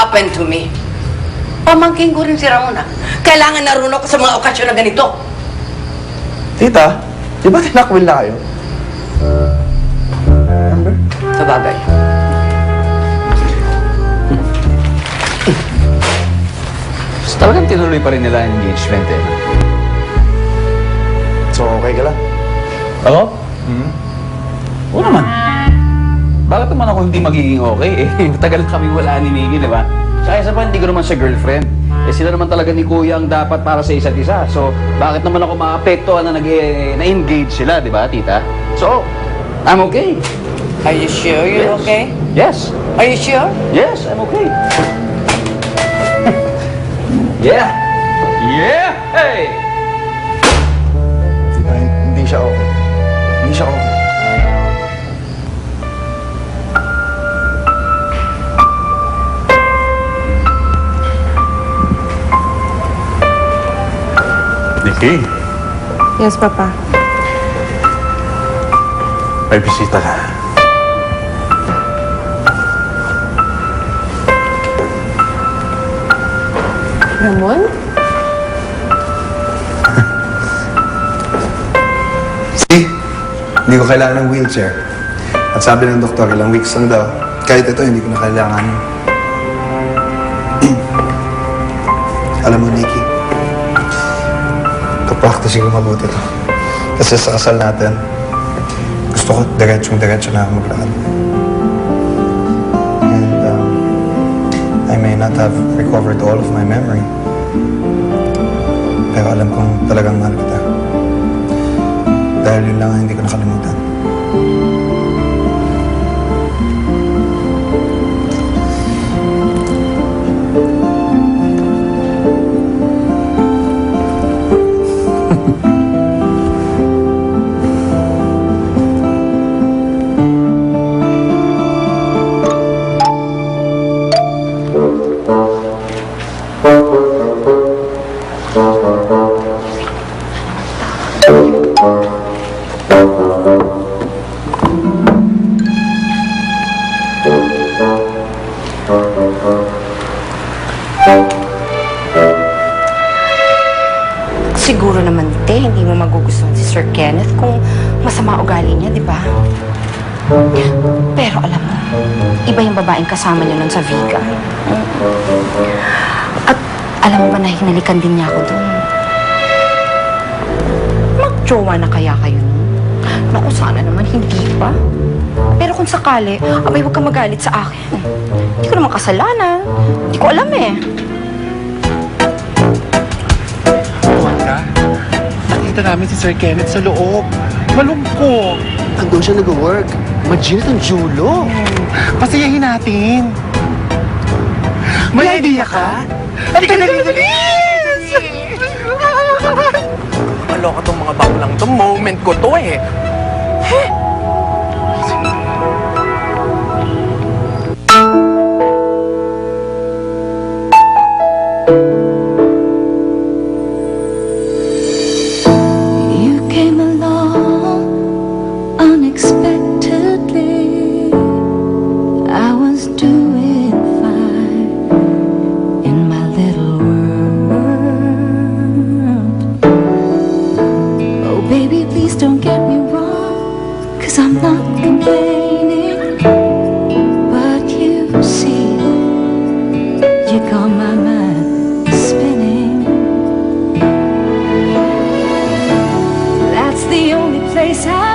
happened to me. Pamangkin ko rin si Ramona. Kailangan narunong ko sa mga okasyon na ganito. Tita, di ba tinakwil na kayo? Remember? Sa bagay. So, talagang tinuloy pa rin nila ang engagement eh. So, okay ka lang? Ako? Oo naman. Bakit naman ako hindi magiging okay eh? Matagal kami wala ni Miggy, di ba? Tsaka isa pa, hindi ko naman siya girlfriend. Eh sila naman talaga ni Kuya ang dapat para sa isa't isa. So, bakit naman ako maapektuhan na na-engage sila, di ba, tita? So, I'm okay. Are you sure you're okay? Yes. Are you sure? Yes, I'm okay. Yeah! Yeah! Hey! Tita, hindi siya okay. Hindi siya okay. Nikki, Yes, Papa. may bisita ka. Ramon? See? Hindi ko kailangan ng wheelchair. At sabi ng doktor, ilang weeks lang daw. Kahit ito, hindi ko na kailangan. Alam mo, Nikki, kapracticing ko mabuti to. Kasi sa kasal natin, gusto ko diretsyong-diretso na ako maglakad. And I may not have recovered all of my memory. Pero alam kong talagang mahal kita. Dahil yun lang ang hindi ko nakalimutan. Siguro naman, te, hindi mo magugustuhan si Sir Kenneth kung masama ugali niya, di ba? Pero alam mo, iba yung babaeng kasama niya nun sa Viga. At alam mo ba na hinalikan din niya ako doon? Mag-jowa na kaya kayo nun? Naku, sana naman hindi pa. Pero kung sakali, abay, huwag kang magalit sa akin. Hindi ko naman kasalanan. Hindi ko alam eh. Nakita namin si Sir Kenneth sa loob. Malungkot. Andun siya nag-work. Maginit ang julo. Pasayahin natin. May idea ka? Halika, dali, dali! Maloko tong mga baklang to. Moment ko to eh. You came along unexpectedly. I was doing fine in my little world. Oh, baby, please don't get me wrong, 'cause I'm not complaining. But you see, you got my mind spinning. That's the only place I